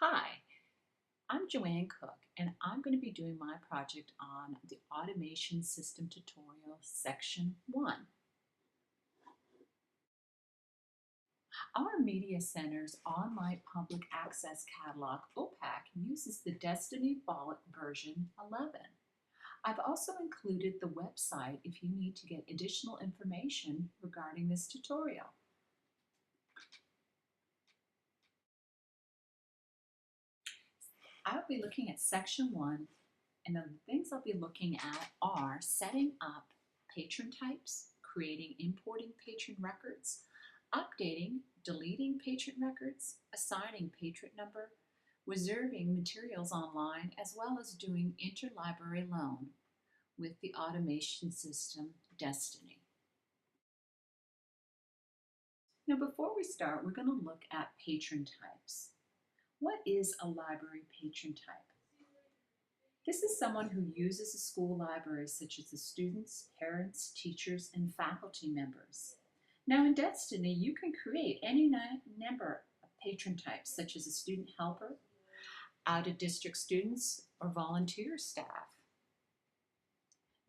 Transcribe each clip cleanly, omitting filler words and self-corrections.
Hi, I'm Joanne Cook, and I'm going to be doing my project on the Automation System Tutorial, Section 1. Our Media Center's online public access catalog, Opac, uses the Destiny Bullet version 11. I've also included the website if you need to get additional information regarding this tutorial. I'll be looking at Section 1, and the things I'll be looking at are setting up patron types, creating, importing patron records, updating, deleting patron records, assigning patron number, reserving materials online, as well as doing interlibrary loan with the automation system Destiny. Now before we start, we're going to look at patron types. What is a library patron type? This is someone who uses a school library, such as the students, parents, teachers, and faculty members. Now in Destiny, you can create any number of patron types, such as a student helper, out-of-district students, or volunteer staff.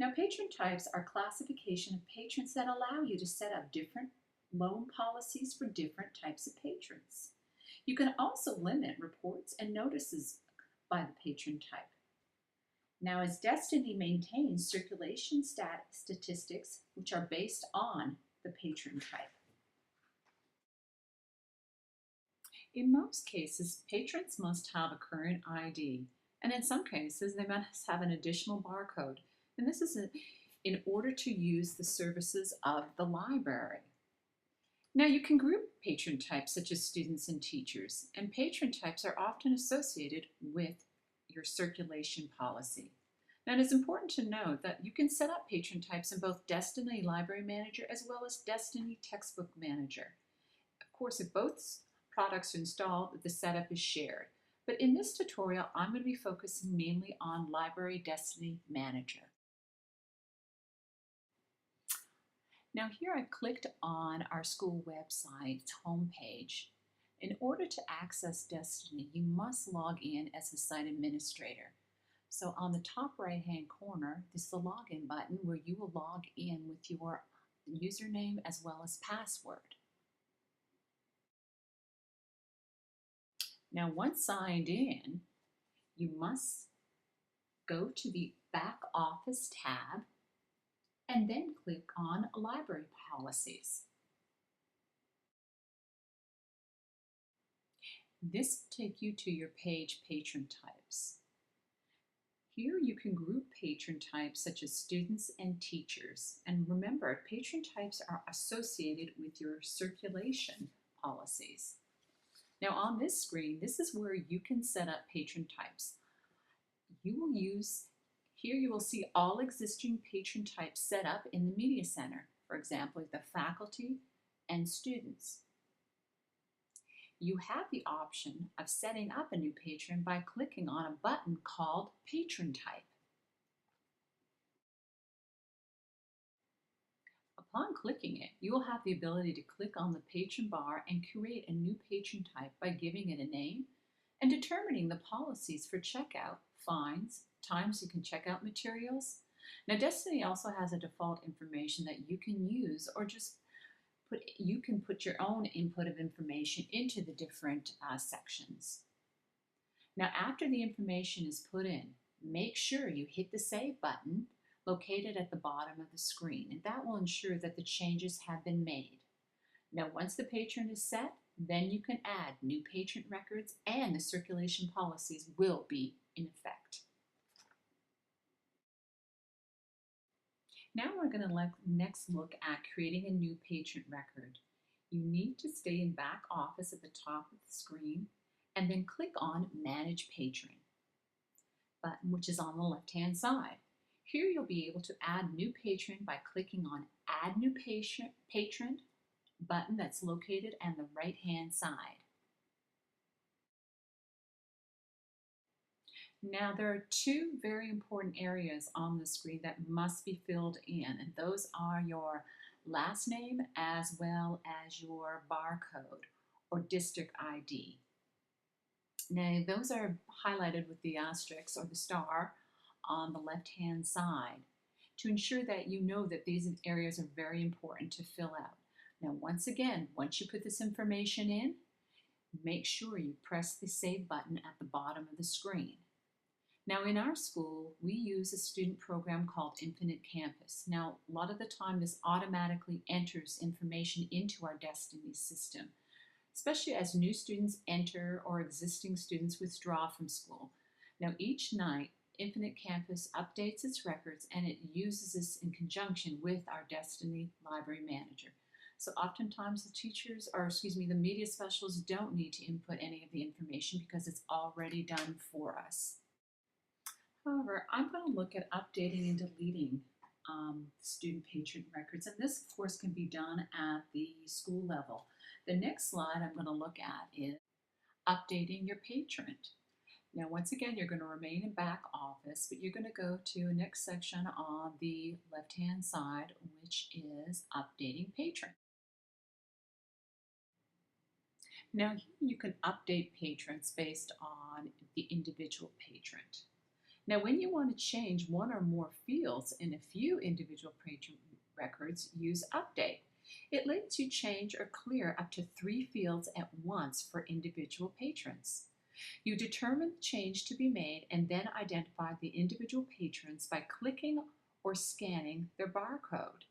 Now patron types are classification of patrons that allow you to set up different loan policies for different types of patrons. You can also limit reports and notices by the patron type. Now, as Destiny maintains circulation statistics, which are based on the patron type. In most cases, patrons must have a current ID, and in some cases, they must have an additional barcode. And this is in order to use the services of the library. Now, you can group patron types such as students and teachers, and patron types are often associated with your circulation policy. Now, it is important to note that you can set up patron types in both Destiny Library Manager as well as Destiny Textbook Manager. Of course, if both products are installed, the setup is shared. But in this tutorial, I'm going to be focusing mainly on Library Destiny Manager. Now here I've clicked on our school website's homepage. In order to access Destiny, you must log in as the site administrator. So on the top right-hand corner, this is the login button where you will log in with your username as well as password. Now once signed in, you must go to the Back Office tab and then click on Library Policies. This will take you to your page Patron Types. Here you can group patron types such as students and teachers. And remember, patron types are associated with your circulation policies. Now on this screen, this is where you can set up patron types. Here you will see all existing patron types set up in the Media Center. For example, the faculty and students. You have the option of setting up a new patron by clicking on a button called Patron Type. Upon clicking it, you will have the ability to click on the patron bar and create a new patron type by giving it a name and determining the policies for checkout, fines, times you can check out materials. Now Destiny also has a default information that you can use, or just you can put your own input of information into the different sections. Now after the information is put in, make sure you hit the Save button located at the bottom of the screen, and that will ensure that the changes have been made. Now once the patron is set, then you can add new patron records and the circulation policies will be in effect. Now we're going to next look at creating a new patron record. You need to stay in Back Office at the top of the screen and then click on Manage Patron button, which is on the left-hand side. Here you'll be able to add new patron by clicking on Add New Patron button that's located on the right-hand side. Now there are two very important areas on the screen that must be filled in, and those are your last name as well as your barcode or district ID. Now, those are highlighted with the asterisk or the star on the left-hand side to ensure that you know that these areas are very important to fill out. Now, once again, once you put this information in, make sure you press the Save button at the bottom of the screen. Now, in our school, we use a student program called Infinite Campus. Now, a lot of the time, this automatically enters information into our Destiny system, especially as new students enter or existing students withdraw from school. Now, each night, Infinite Campus updates its records and it uses this in conjunction with our Destiny Library Manager. So oftentimes the teachers, or excuse me, the media specialists don't need to input any of the information because it's already done for us. However, I'm going to look at updating and deleting student patron records, and this, of course, can be done at the school level. The next slide I'm going to look at is updating your patron. Now, once again, you're going to remain in back office, but you're going to go to the next section on the left-hand side, which is updating patron. Now, here you can update patrons based on the individual patron. Now, when you want to change one or more fields in a few individual patron records, use Update. It lets you change or clear up to 3 fields at once for individual patrons. You determine the change to be made and then identify the individual patrons by clicking or scanning their barcode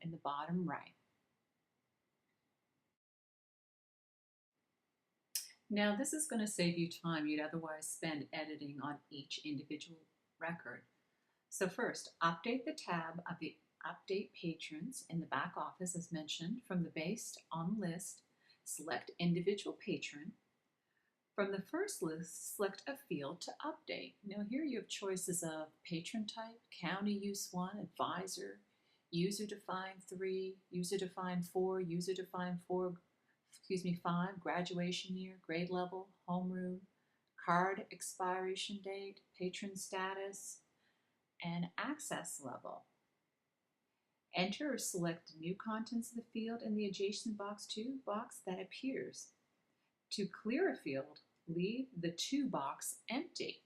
in the bottom right. Now, this is going to save you time you'd otherwise spend editing on each individual record. So first, update the tab of the Update Patrons in the back office as mentioned. From the Based on List, select Individual Patron. From the first list, select a field to update. Now here you have choices of patron type, county use 1, advisor, user defined 3, user defined 4, user defined 5, graduation year, grade level, homeroom, card expiration date, patron status, and access level. Enter or select new contents of the field in the adjacent box that appears. To clear a field, leave the To box empty.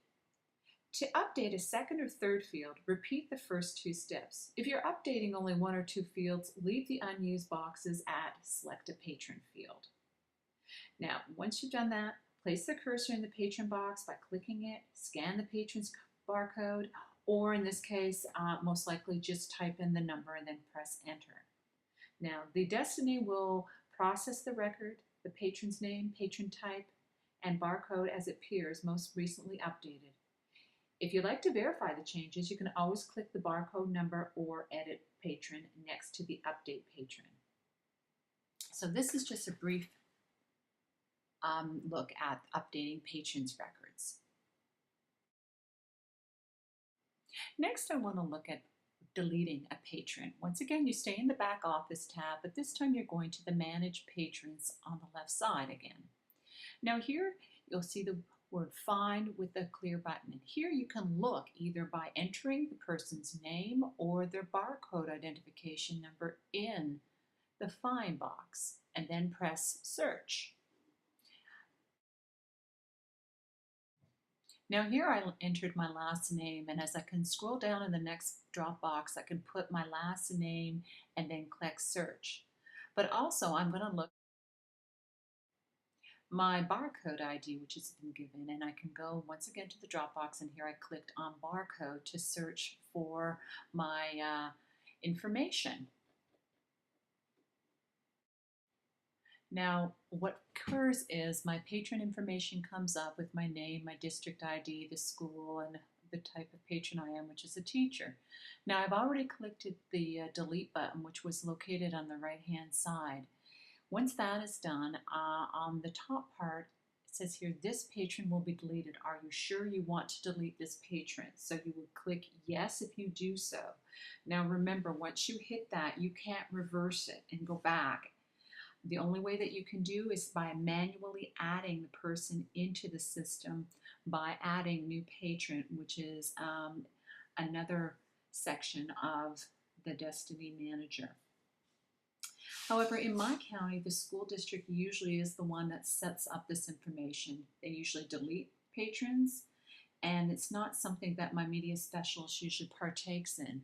To update a second or third field, repeat the first 2 steps. If you're updating only 1 or 2 fields, leave the unused boxes at Select a Patron field. Now, once you've done that, place the cursor in the patron box by clicking it, scan the patron's barcode, or in this case, most likely just type in the number and then press enter. Now, the Destiny will process the record, the patron's name, patron type, and barcode as it appears most recently updated. If you'd like to verify the changes, you can always click the barcode number or edit patron next to the update patron. So this is just a brief look at updating patrons' records. Next, I want to look at deleting a patron. Once again, you stay in the back office tab, but this time you're going to the Manage Patrons on the left side again. Now here, you'll see the word Find with the clear button. And here you can look either by entering the person's name or their barcode identification number in the Find box, and then press Search. Now here I entered my last name, and as I can scroll down in the next drop box, I can put my last name and then click search. But also I'm going to look my barcode ID, which has been given, and I can go once again to the drop box, and here I clicked on barcode to search for my information. Now, what occurs is my patron information comes up with my name, my district ID, the school, and the type of patron I am, which is a teacher. Now, I've already clicked the delete button, which was located on the right-hand side. Once that is done, on the top part, it says here, this patron will be deleted. Are you sure you want to delete this patron? So you will click yes if you do so. Now, remember, once you hit that, you can't reverse it and go back. The only way that you can do is by manually adding the person into the system by adding new patron, which is another section of the Destiny Manager. However, in my county, the school district usually is the one that sets up this information. They usually delete patrons, and it's not something that my media specialist usually partakes in.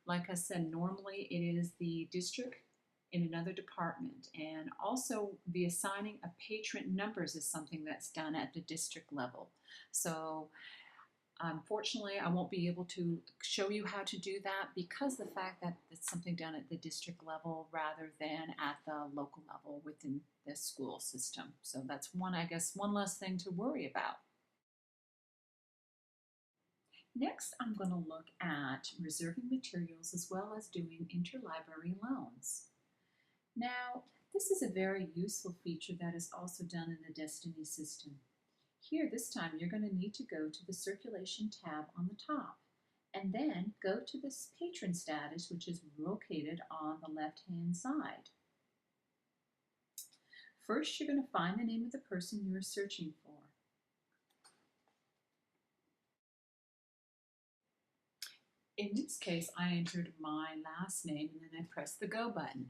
Like I said, normally it is the district in another department, and also the assigning of patron numbers is something that's done at the district level. So unfortunately, I won't be able to show you how to do that because of the fact that it's something done at the district level rather than at the local level within the school system. So that's one, I guess, one less thing to worry about. Next, I'm going to look at reserving materials as well as doing interlibrary loans. Now, this is a very useful feature that is also done in the Destiny system. Here, this time, you're going to need to go to the Circulation tab on the top, and then go to this Patron status, which is located on the left-hand side. First, you're going to find the name of the person you are searching for. In this case, I entered my last name, and then I pressed the Go button.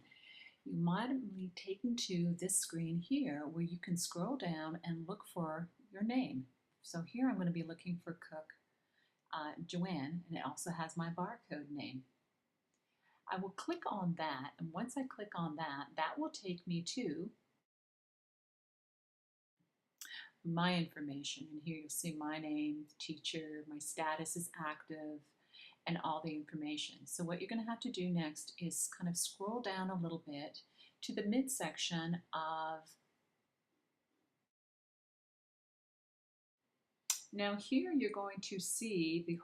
You might be taken to this screen here where you can scroll down and look for your name. So here I'm going to be looking for Cook Joanne, and it also has my barcode name. I will click on that, and once I click on that, that will take me to my information. And here you'll see my name, teacher, my status is active, and all the information. So what you're going to have to do next is kind of scroll down a little bit to the midsection of. Now here you're going to see the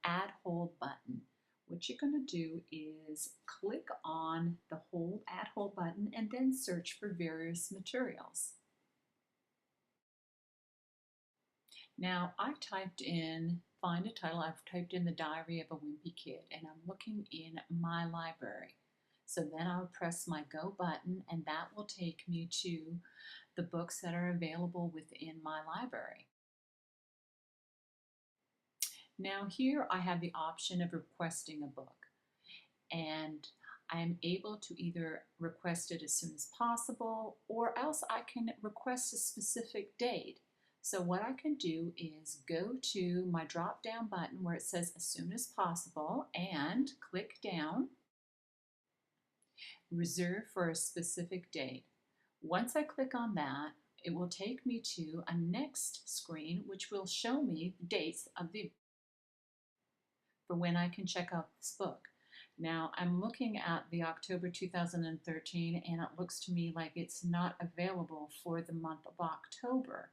add hold button. What you're going to do is click on the add hold button and then search for various materials. Now I typed in, find a title, I've typed in The Diary of a Wimpy Kid, and I'm looking in my library. So then I'll press my Go button, and that will take me to the books that are available within my library. Now here I have the option of requesting a book, and I'm able to either request it as soon as possible, or else I can request a specific date. So what I can do is go to my drop down button where it says as soon as possible and click down, reserve for a specific date. Once I click on that, it will take me to a next screen which will show me dates of for when I can check out this book. Now I'm looking at the October 2013, and it looks to me like it's not available for the month of October.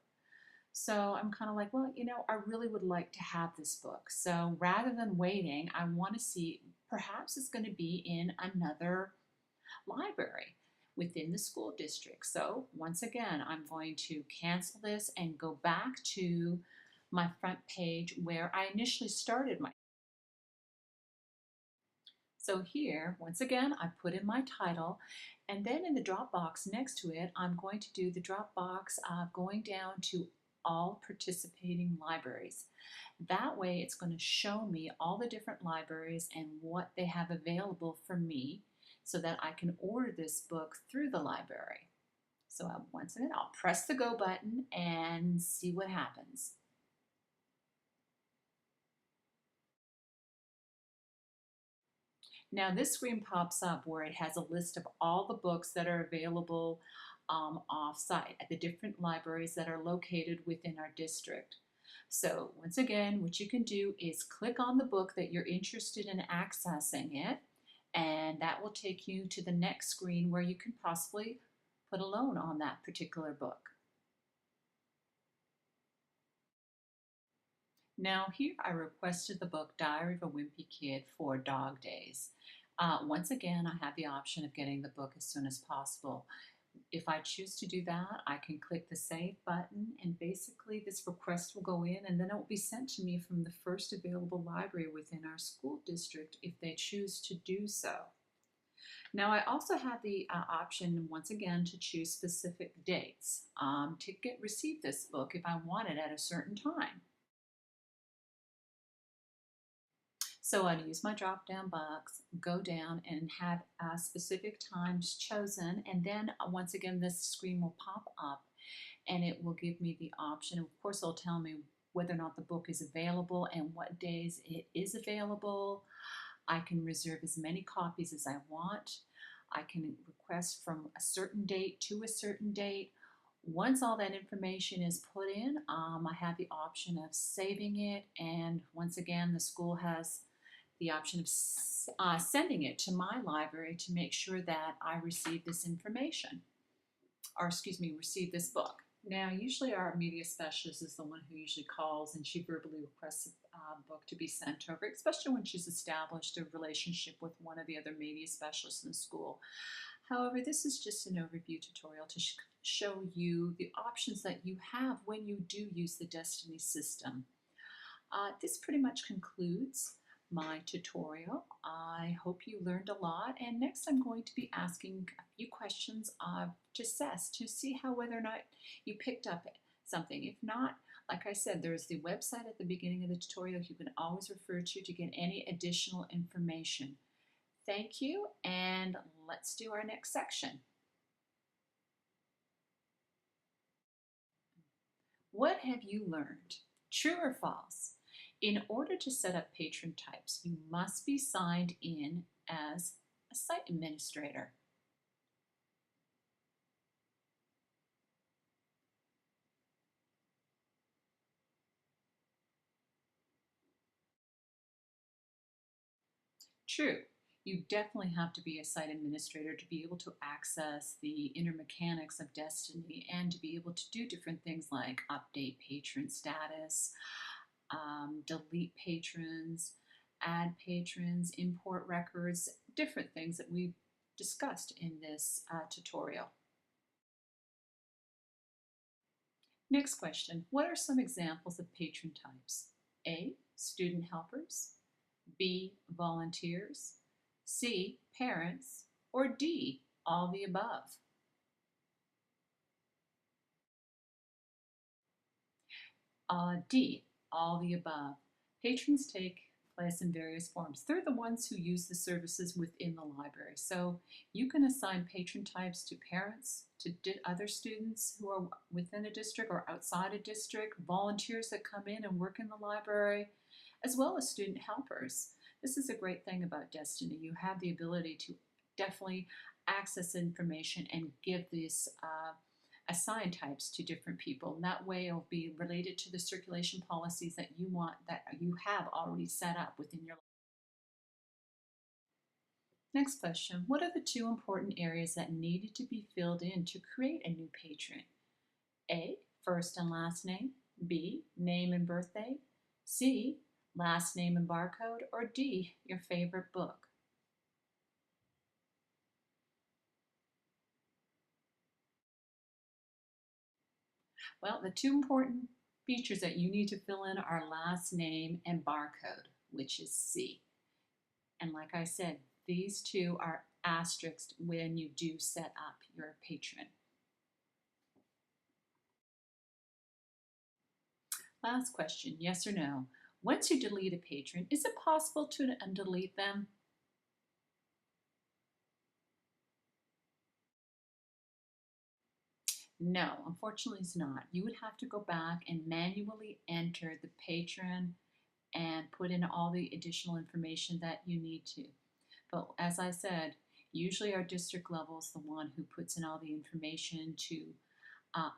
So I'm kind of like, well, you know, I really would like to have this book. So rather than waiting, I want to see, perhaps it's going to be in another library within the school district. So once again, I'm going to cancel this and go back to my front page where I initially started my. So here, once again, I put in my title, and then in the drop box next to it, I'm going to do the drop box going down to all participating libraries. That way it's going to show me all the different libraries and what they have available for me so that I can order this book through the library. So once again, I'll press the Go button and see what happens. Now this screen pops up where it has a list of all the books that are available off-site at the different libraries that are located within our district. So once again, what you can do is click on the book that you're interested in accessing it, and that will take you to the next screen where you can possibly put a loan on that particular book. Now here I requested the book Diary of a Wimpy Kid for Dog Days. Once again, I have the option of getting the book as soon as possible. If I choose to do that, I can click the Save button, and basically this request will go in, and then it will be sent to me from the first available library within our school district if they choose to do so. Now I also have the option once again to choose specific dates to receive this book if I want it at a certain time. So I'd use my drop down box, go down and have specific times chosen, and then once again this screen will pop up and it will give me the option. Of course, it'll tell me whether or not the book is available and what days it is available. I can reserve as many copies as I want. I can request from a certain date to a certain date. Once all that information is put in, I have the option of saving it, and once again, the school has the option of sending it to my library to make sure that I receive this information, or excuse me, receive this book. Now, usually our media specialist is the one who usually calls and she verbally requests a book to be sent over, especially when she's established a relationship with one of the other media specialists in the school. However, this is just an overview tutorial to show you the options that you have when you do use the Destiny system. This pretty much concludes my tutorial. I hope you learned a lot, and next I'm going to be asking a few questions to assess to see how whether or not you picked up something. If not, like I said, there's the website at the beginning of the tutorial you can always refer to get any additional information. Thank you, and let's do our next section. What have you learned? True or false? In order to set up patron types, you must be signed in as a site administrator. True. You definitely have to be a site administrator to be able to access the inner mechanics of Destiny and to be able to do different things like update patron status, delete patrons, add patrons, import records, different things that we've discussed in this tutorial. Next question, what are some examples of patron types? A, student helpers, B, volunteers, C, parents, or D, all the above? D, all the above. Patrons take place in various forms. They're the ones who use the services within the library. So you can assign patron types to parents, to other students who are within a district or outside a district, volunteers that come in and work in the library, as well as student helpers. This is a great thing about Destiny. You have the ability to definitely access information and give these assign types to different people. And that way it'll be related to the circulation policies that you want, that you have already set up within your life. Next question, what are the two important areas that needed to be filled in to create a new patron? A, first and last name, B, name and birthday, C, last name and barcode, or D, your favorite book? Well, the two important features that you need to fill in are last name and barcode, which is C. And like I said, these two are asterisked when you do set up your patron. Last question, yes or no? Once you delete a patron, is it possible to undelete them? No, unfortunately it's not. You would have to go back and manually enter the patron and put in all the additional information that you need to. But as I said, usually our district level is the one who puts in all the information to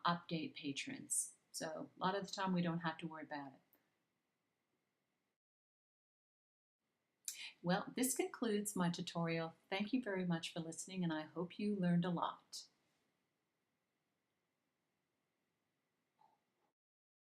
update patrons. So a lot of the time we don't have to worry about it. Well, this concludes my tutorial. Thank you very much for listening, and I hope you learned a lot.